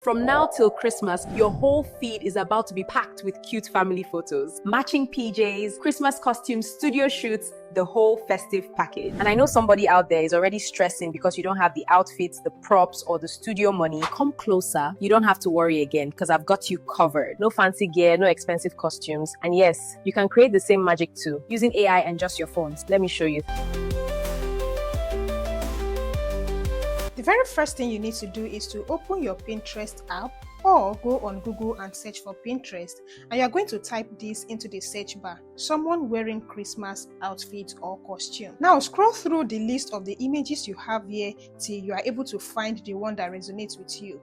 From now till Christmas, your whole feed is about to be packed with cute family photos, matching PJs, Christmas costumes, studio shoots, the whole festive package. And I know somebody out there is already stressing because you don't have the outfits, the props, or the studio money. Come closer. You don't have to worry again because I've got you covered. No fancy gear, no expensive costumes. And yes, you can create the same magic too, using AI and just your phones. Let me show you. The very first thing you need to do is to open your Pinterest app or go on Google and search for Pinterest, and you're going to type this into the search bar: someone wearing Christmas outfit or costume. Now scroll through the list of the images you have here till you are able to find the one that resonates with you.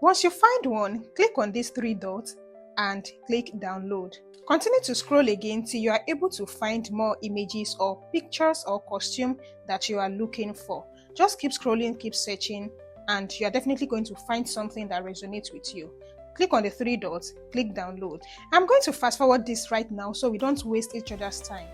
Once you find one, click on these three dots and click download. Continue to scroll again till you are able to find more images or pictures or costume that you are looking for. Just keep scrolling, keep searching, and you are definitely going to find something that resonates with you. Click on the three dots, click download. I'm going to fast forward this right now so we don't waste each other's time.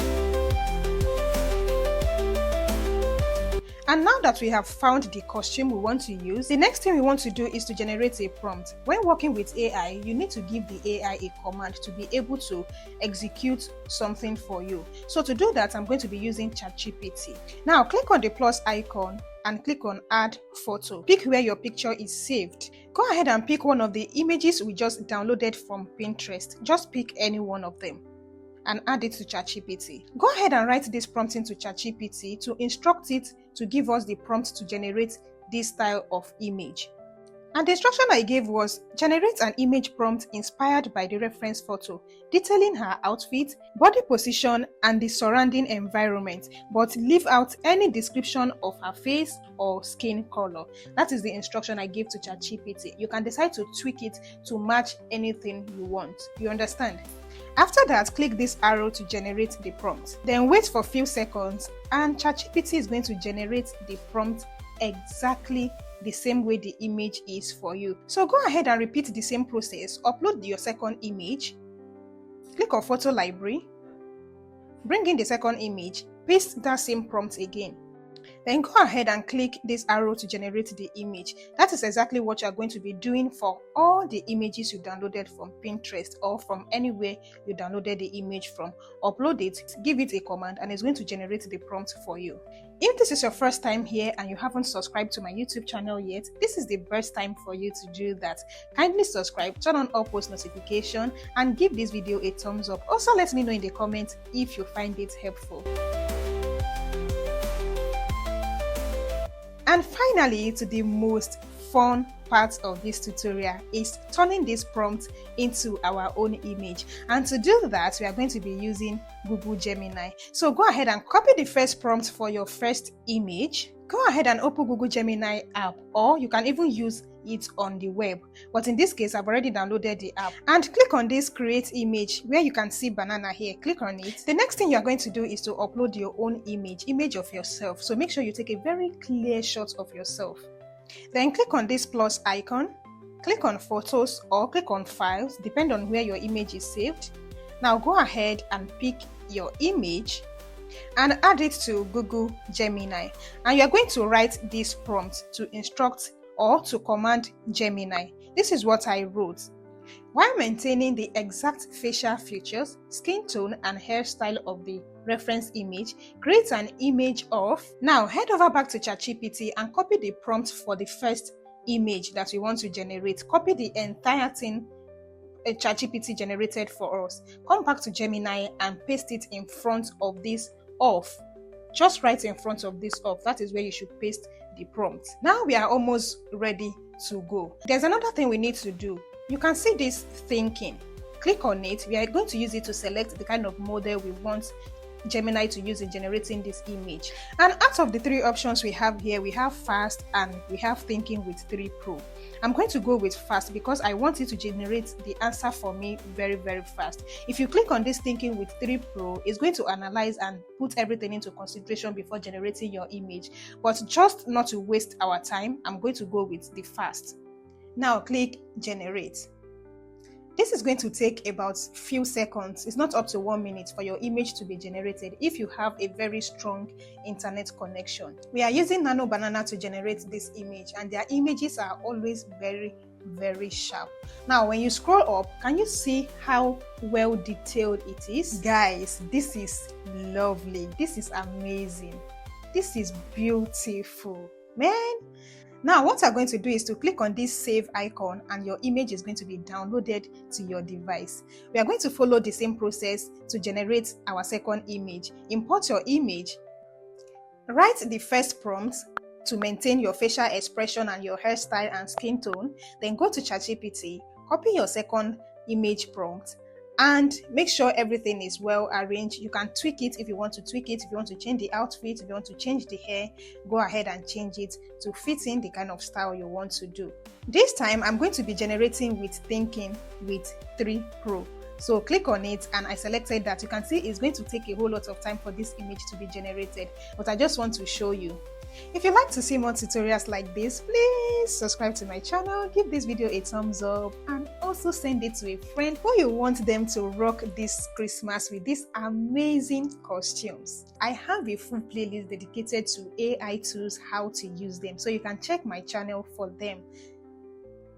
And now that we have found the costume we want to use, the next thing we want to do is to generate a prompt. When working with AI, you need to give the AI a command to be able to execute something for you. So to do that, I'm going to be using ChatGPT. Now click on the plus icon and click on add photo. Pick where your picture is saved. Go ahead and pick one of the images we just downloaded from Pinterest. Just pick any one of them and add it to ChatGPT. Go ahead and write this prompt into ChatGPT to instruct it to give us the prompt to generate this style of image. And the instruction I gave was: generate an image prompt inspired by the reference photo, detailing her outfit, body position, and the surrounding environment, but leave out any description of her face or skin color. That is the instruction I gave to ChatGPT. You can decide to tweak it to match anything you want. You understand? After that, click this arrow to generate the prompt. Then wait for a few seconds and ChatGPT is going to generate the prompt exactly the same way the image is for you. So go ahead and repeat the same process. Upload your second image, click on photo library, bring in the second image, paste that same prompt again. Then go ahead and click this arrow to generate the image. That is exactly what you are going to be doing for all the images you downloaded from Pinterest or from anywhere you downloaded the image from. Upload it, give it a command, and it's going to generate the prompt for you. If this is your first time here and you haven't subscribed to my YouTube channel yet, this is the best time for you to do that. Kindly subscribe, turn on all post notification, and give this video a thumbs up. Also, let me know in the comments if you find it helpful. And finally, to the most fun part of this tutorial is turning this prompt into our own image. And to do that, we are going to be using Google Gemini. So go ahead and copy the first prompt for your first image. Go ahead and open Google Gemini app, or you can even use it on the web. But in this case, I've already downloaded the app. And click on this create image where you can see banana here. Click on it. The next thing you're going to do is to upload your own image of yourself. So make sure you take a very clear shot of yourself. Then click on this plus icon, click on photos or click on files, depending on where your image is saved. Now go ahead and pick your image and add it to Google Gemini. And you're going to write this prompt to instruct or to command Gemini. This is what I wrote. While maintaining the exact facial features, skin tone, and hairstyle of the reference image, create an image of... Now head over back to ChatGPT and copy the prompt for the first image that we want to generate. Copy the entire thing ChatGPT generated for us. Come back to Gemini and paste it in front of this off. Just right in front of this off. That is where you should paste the prompt. Now we are almost ready to go. There's another thing we need to do. You can see this thinking. Click on it. We are going to use it to select the kind of model we want Gemini to use in generating this image. And out of the three options we have here, we have fast and we have thinking with 3 Pro. I'm going to go with fast because I want it to generate the answer for me very, very fast. If you click on this thinking with 3 Pro, it's going to analyze and put everything into consideration before generating your image. But just not to waste our time, I'm going to go with the fast. Now click generate. This is going to take about few seconds. It's not up to 1 minute for your image to be generated if you have a very strong internet connection. We are using Nano Banana to generate this image, and their images are always very, very sharp. Now when you scroll up, can you see how well detailed it is? Guys, this is lovely. This is amazing. This is beautiful, man. Now what we're going to do is to click on this save icon and your image is going to be downloaded to your device. We are going to follow the same process to generate our second image. Import your image, write the first prompt to maintain your facial expression and your hairstyle and skin tone, then go to ChatGPT, copy your second image prompt, and make sure everything is well arranged. You can tweak it if you want to tweak it, if you want to change the outfit, if you want to change the hair, go ahead and change it to fit in the kind of style you want to do. This time I'm going to be generating with Thinking with 3 Pro. So click on it and I selected that. You can see it's going to take a whole lot of time for this image to be generated, but I just want to show you. If you'd like to see more tutorials like this, please subscribe to my channel, give this video a thumbs up, and also send it to a friend who you want them to rock this Christmas with these amazing costumes. I have a full playlist dedicated to AI tools, how to use them, so you can check my channel for them.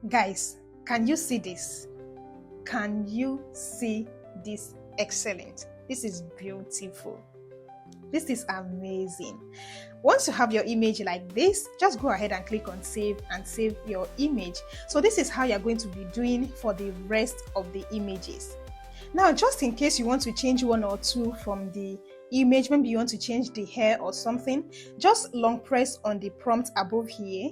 Guys, can you see this? Can you see this? Excellent. This is beautiful. This is amazing. Once you have your image like this, just go ahead and click on save and save your image. So this is how you're going to be doing for the rest of the images. Now, just in case you want to change one or two from the image, maybe you want to change the hair or something, just long press on the prompt above here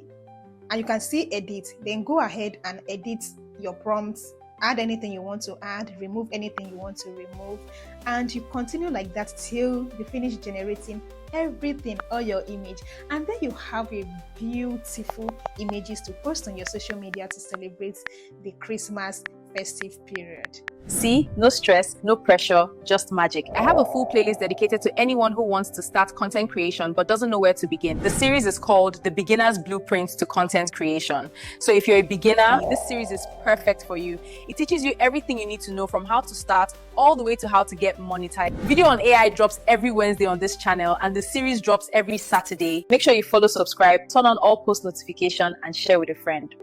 and you can see edit. Then go ahead and edit your prompts. Add anything you want to add, remove anything you want to remove, and you continue like that till you finish generating everything, all your image, and then you have a beautiful images to post on your social media to celebrate the Christmas festive period. See, no stress, no pressure, just magic. I have a full playlist dedicated to anyone who wants to start content creation but doesn't know where to begin. The series is called The Beginner's Blueprint to Content Creation. So if you're a beginner, this series is perfect for you. It teaches you everything you need to know from how to start all the way to how to get monetized. Video on AI drops every Wednesday on this channel and the series drops every Saturday. Make sure you follow, subscribe, turn on all post notifications and share with a friend.